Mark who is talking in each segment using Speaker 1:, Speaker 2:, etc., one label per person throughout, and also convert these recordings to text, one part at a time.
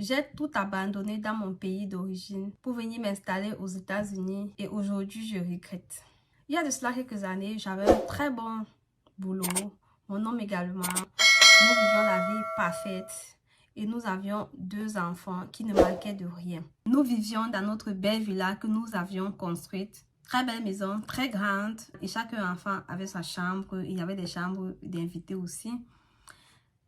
Speaker 1: J'ai tout abandonné dans mon pays d'origine pour venir m'installer aux États-Unis et aujourd'hui, je regrette. Il y a de cela quelques années, j'avais un très bon boulot, mon homme également. Nous vivions la vie parfaite et nous avions 2 enfants qui ne manquaient de rien. Nous vivions dans notre belle villa que nous avions construite. Très belle maison, très grande et chaque enfant avait sa chambre. Il y avait des chambres d'invités aussi.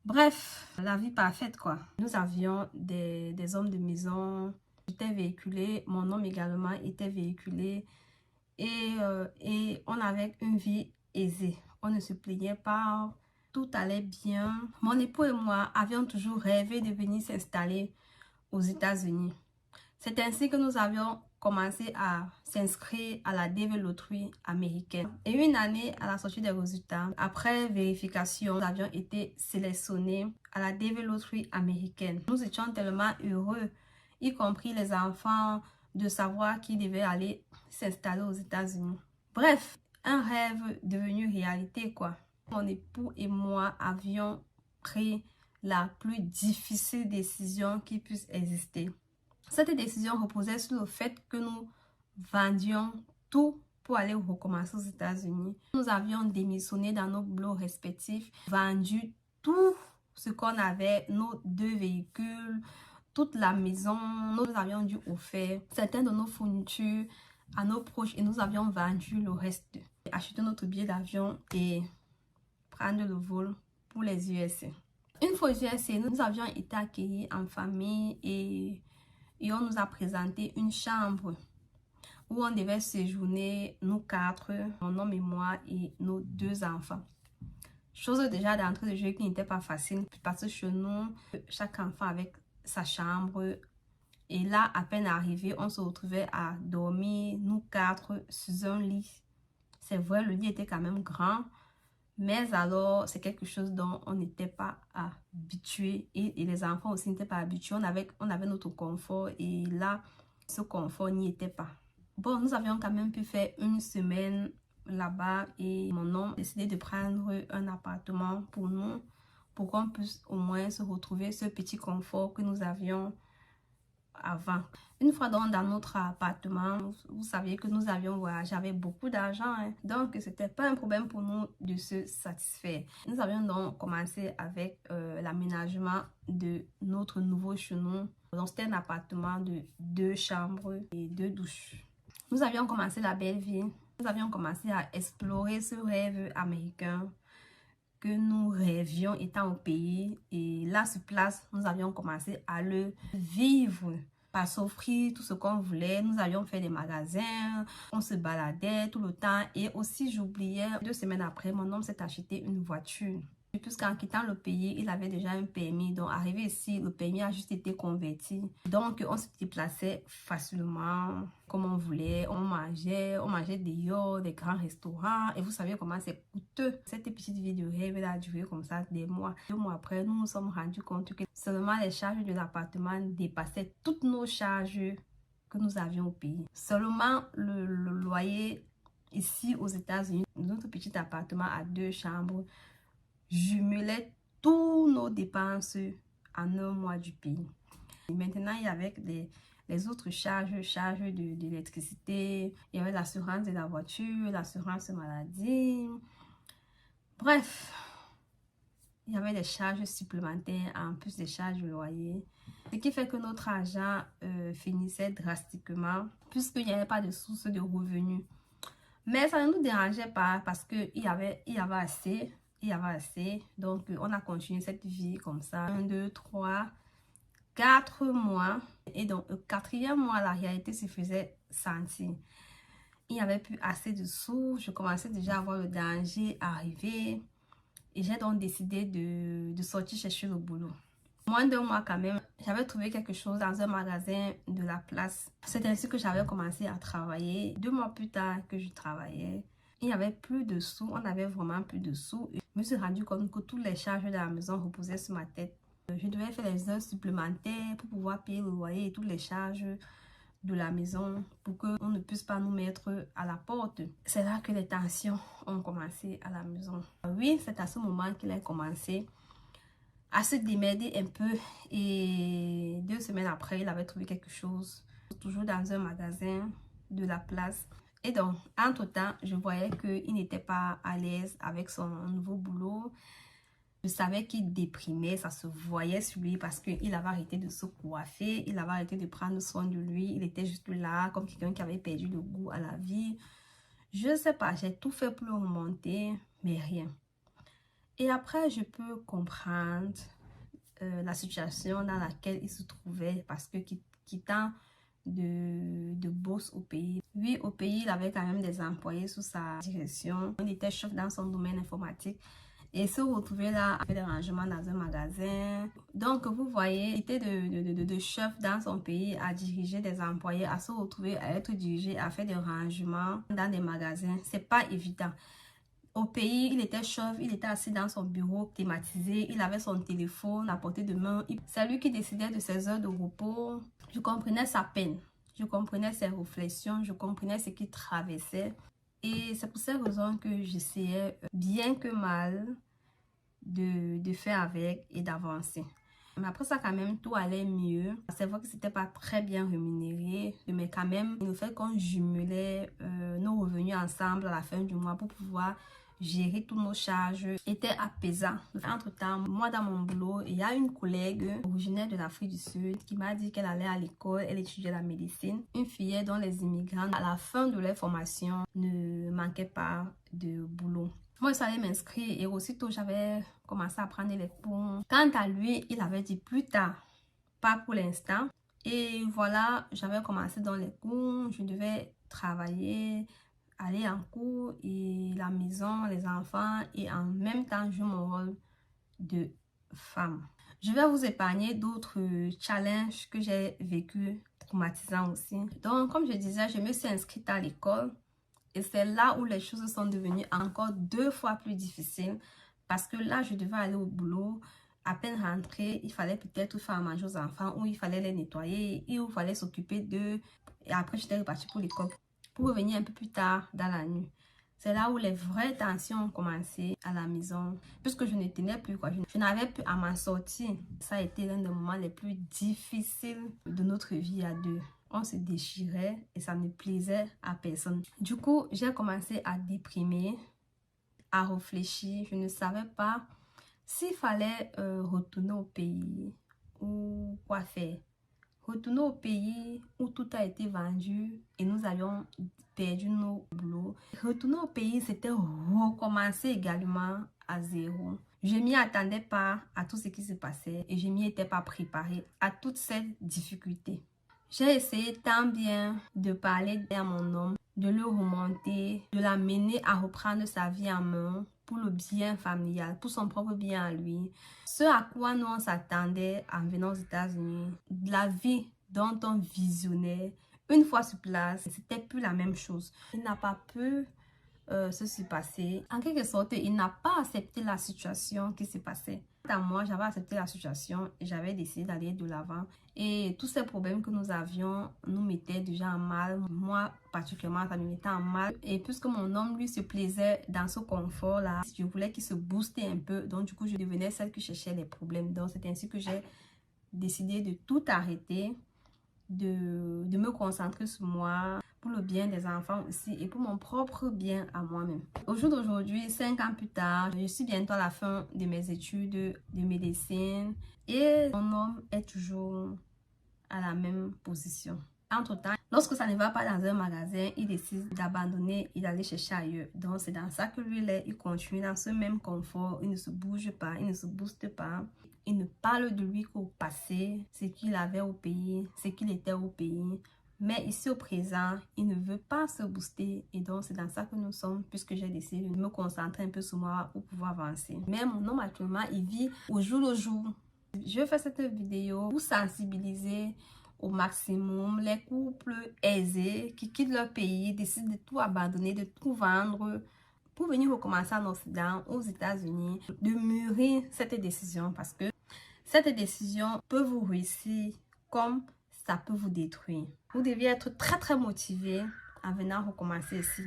Speaker 1: Bref, la vie parfaite quoi. Nous avions des hommes de maison. J'étais véhiculée, mon homme également était véhiculé et on avait une vie aisée. On ne se plaignait pas, tout allait bien. Mon époux et moi avions toujours rêvé de venir s'installer aux États-Unis. C'est ainsi que nous avions commencé à s'inscrire à la DV Loterie américaine. Et une année à la sortie des résultats, après vérification, nous avions été sélectionnés à la DV Loterie américaine. Nous étions tellement heureux, y compris les enfants, de savoir qu'ils devaient aller s'installer aux États-Unis. Bref, un rêve devenu réalité quoi. Mon époux et moi avions pris la plus difficile décision qui puisse exister. Cette décision reposait sur le fait que nous vendions tout pour aller recommencer aux États-Unis. Nous avions démissionné dans nos boulots respectifs, vendu tout ce qu'on avait, nos 2 véhicules, toute la maison. Nous avions dû offrir certaines de nos fournitures à nos proches et nous avions vendu le reste. Acheter notre billet d'avion et prendre le vol pour les USA. Une fois aux USA, nous avions été accueillis en famille et on nous a présenté une chambre où on devait séjourner, nous 4, mon homme et moi et nos 2 enfants. Chose déjà d'entrée de jeu qui n'était pas facile parce que chez nous, chaque enfant avec sa chambre. Et là, à peine arrivé, on se retrouvait à dormir, nous 4, sur un lit. C'est vrai, le lit était quand même grand. Mais alors, c'est quelque chose dont on n'était pas habitué et les enfants aussi n'étaient pas habitués. On avait notre confort et là, ce confort n'y était pas. Bon, nous avions quand même pu faire une semaine là-bas et mon homme a décidé de prendre un appartement pour nous, pour qu'on puisse au moins se retrouver ce petit confort que nous avions avant. Une fois dans notre appartement, vous saviez que nous avions voyagé avec beaucoup d'argent, hein. Donc c'était pas un problème pour nous de se satisfaire. Nous avions donc commencé avec l'aménagement de notre nouveau chez nous. Donc c'était un appartement de 2 chambres et 2 douches. Nous avions commencé la belle vie. Nous avions commencé à explorer ce rêve américain que nous rêvions étant au pays. Et là, sur place, nous avions commencé à le vivre, à s'offrir tout ce qu'on voulait. Nous avions fait des magasins, on se baladait tout le temps. Et aussi, j'oubliais, 2 semaines après, mon homme s'est acheté une voiture. Puisqu'en quittant le pays, il avait déjà un permis. Donc, arrivé ici, le permis a juste été converti. Donc, on se déplaçait facilement, comme on voulait. On mangeait dehors, des grands restaurants. Et vous savez comment c'est coûteux. Cette petite vie de rêve, elle a duré comme ça des mois. 2 mois après, nous nous sommes rendus compte que seulement les charges de l'appartement dépassaient toutes nos charges que nous avions au pays. Seulement le loyer ici aux États-Unis, notre petit appartement à 2 chambres, jumelait tous nos dépenses en un mois du pays. Et maintenant, il y avait les autres charges d'électricité, il y avait l'assurance de la voiture, l'assurance maladie. Bref, il y avait des charges supplémentaires en plus des charges de loyer. Ce qui fait que notre argent finissait drastiquement puisqu'il n'y avait pas de source de revenus. Mais ça ne nous dérangeait pas parce qu'il y avait assez. Il y avait assez. Donc, on a continué cette vie comme ça. 1, 2, 3, 4 mois. Et donc, le 4e mois, la réalité se faisait sentir. Il n'y avait plus assez de sous. Je commençais déjà à voir le danger arriver. Et j'ai donc décidé de sortir chercher le boulot. Moins d'1 mois quand même, j'avais trouvé quelque chose dans un magasin de la place. C'est ainsi que j'avais commencé à travailler. 2 mois plus tard que je travaillais, il n'y avait plus de sous. On avait vraiment plus de sous. Je me suis rendu compte que toutes les charges de la maison reposaient sur ma tête. Je devais faire des heures supplémentaires pour pouvoir payer le loyer et toutes les charges de la maison pour qu'on ne puisse pas nous mettre à la porte. C'est là que les tensions ont commencé à la maison. Oui, c'est à ce moment qu'il a commencé à se démerder un peu. Et 2 semaines après, il avait trouvé quelque chose, toujours dans un magasin de la place. Et donc, entre-temps, je voyais qu'il n'était pas à l'aise avec son nouveau boulot. Je savais qu'il déprimait, ça se voyait sur lui parce qu'il avait arrêté de se coiffer, il avait arrêté de prendre soin de lui. Il était juste là comme quelqu'un qui avait perdu le goût à la vie. Je ne sais pas, j'ai tout fait pour le remonter, mais rien. Et après, je peux comprendre la situation dans laquelle il se trouvait parce que quittant de boss au pays. Oui, au pays, il avait quand même des employés sous sa direction. Il était chef dans son domaine informatique. Et se retrouver là à faire des rangements dans un magasin. Donc, vous voyez, il était de chef dans son pays à diriger des employés, à se retrouver à être dirigé, à faire des rangements dans des magasins. C'est pas évident. Au pays, il était chef, il était assis dans son bureau thématisé, il avait son téléphone à portée de main. C'est lui qui décidait de ses heures de repos. Je comprenais sa peine, je comprenais ses réflexions, je comprenais ce qu'il traversait. Et c'est pour cette raison que j'essayais, bien que mal, de faire avec et d'avancer. Mais après ça, quand même, tout allait mieux. C'est vrai que c'était pas très bien rémunéré, mais quand même, le fait qu'on jumelait nos revenus ensemble à la fin du mois pour pouvoir gérer toutes nos charges était apaisant. Entre-temps, moi dans mon boulot, il y a une collègue originaire de l'Afrique du Sud qui m'a dit qu'elle allait à l'école, elle étudiait la médecine. Une fillette dont les immigrants, à la fin de leur formation, ne manquaient pas de boulot. Moi, je suis allée m'inscrire et aussitôt, j'avais commencé à prendre les cours. Quant à lui, il avait dit plus tard, pas pour l'instant. Et voilà, j'avais commencé dans les cours, je devais travailler, aller en cours et la maison, les enfants et en même temps jouer mon rôle de femme. Je vais vous épargner d'autres challenges que j'ai vécu, traumatisants aussi. Donc, comme je disais, je me suis inscrite à l'école. Et c'est là où les choses sont devenues encore 2 fois plus difficiles. Parce que là, je devais aller au boulot. À peine rentrée, il fallait peut-être faire à manger aux enfants. Ou il fallait les nettoyer. Et il fallait s'occuper d'eux. Et après, j'étais repartie pour l'école. Pour revenir un peu plus tard dans la nuit. C'est là où les vraies tensions ont commencé à la maison. Puisque je ne tenais plus. Je n'avais plus à m'en sortir. Ça a été l'un des moments les plus difficiles de notre vie à deux. On se déchirait et ça ne plaisait à personne. Du coup, j'ai commencé à déprimer, à réfléchir. Je ne savais pas s'il fallait retourner au pays ou quoi faire. Retourner au pays où tout a été vendu et nous avions perdu nos boulots. Retourner au pays, c'était recommencer également à zéro. Je m'y attendais pas à tout ce qui se passait et je m'y étais pas préparée à toutes ces difficultés. J'ai essayé tant bien de parler à mon homme, de le remonter, de l'amener à reprendre sa vie en main pour le bien familial, pour son propre bien à lui. Ce à quoi nous on s'attendait en venant aux États-Unis, la vie dont on visionnait, une fois sur place, c'était plus la même chose. Il n'a pas pu se passer. En quelque sorte, il n'a pas accepté la situation qui s'est passée. À moi, j'avais accepté la situation et j'avais décidé d'aller de l'avant. Et tous ces problèmes que nous avions nous mettaient déjà en mal. Moi, particulièrement, ça me mettait en mal. Et puisque mon homme, lui, se plaisait dans ce confort-là, je voulais qu'il se boostait un peu. Donc, du coup, je devenais celle qui cherchait les problèmes. Donc, c'est ainsi que j'ai décidé de tout arrêter, de me concentrer sur moi, pour le bien des enfants aussi et pour mon propre bien à moi-même. Au jour d'aujourd'hui, 5 ans plus tard, je suis bientôt à la fin de mes études de médecine et mon homme est toujours à la même position. Entre-temps, lorsque ça ne va pas dans un magasin, il décide d'abandonner et d'aller chercher ailleurs. Donc, c'est dans ça que lui, il continue dans ce même confort. Il ne se bouge pas, il ne se booste pas. Il ne parle de lui qu'au passé, ce qu'il avait au pays, ce qu'il était au pays. Mais ici au présent, il ne veut pas se booster et donc c'est dans ça que nous sommes puisque j'ai décidé de me concentrer un peu sur moi pour pouvoir avancer. Mais mon homme actuellement, il vit au jour le jour. Je fais cette vidéo pour sensibiliser au maximum les couples aisés qui quittent leur pays, décident de tout abandonner, de tout vendre pour venir recommencer en Occident, aux États-Unis, de mûrir cette décision parce que cette décision peut vous réussir comme ça peut vous détruire. Vous deviez être très motivé en venant recommencer ici.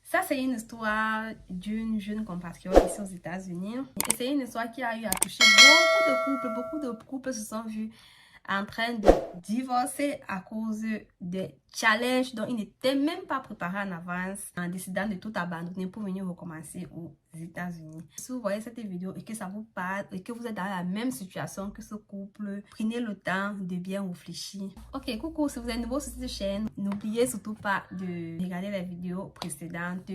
Speaker 1: Ça, c'est une histoire d'une jeune compatriote ici aux États-Unis. Et c'est une histoire qui a eu à toucher beaucoup beaucoup de couples se sont vus en train de divorcer à cause des challenges dont ils n'étaient même pas préparés en avance en décidant de tout abandonner pour venir recommencer aux États-Unis. Si vous voyez cette vidéo et que ça vous parle et que vous êtes dans la même situation que ce couple, prenez le temps de bien réfléchir. Ok, coucou, si vous êtes nouveau sur cette chaîne, n'oubliez surtout pas de regarder les vidéos précédentes.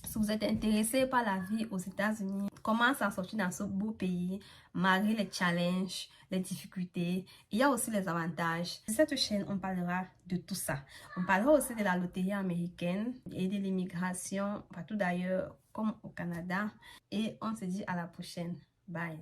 Speaker 1: Si vous êtes intéressé par la vie aux États-Unis, comment s'en sortir dans ce beau pays, malgré les challenges, les difficultés, il y a aussi les avantages. Sur cette chaîne, on parlera de tout ça. On parlera aussi de la loterie américaine et de l'immigration partout d'ailleurs, comme au Canada. Et on se dit à la prochaine. Bye.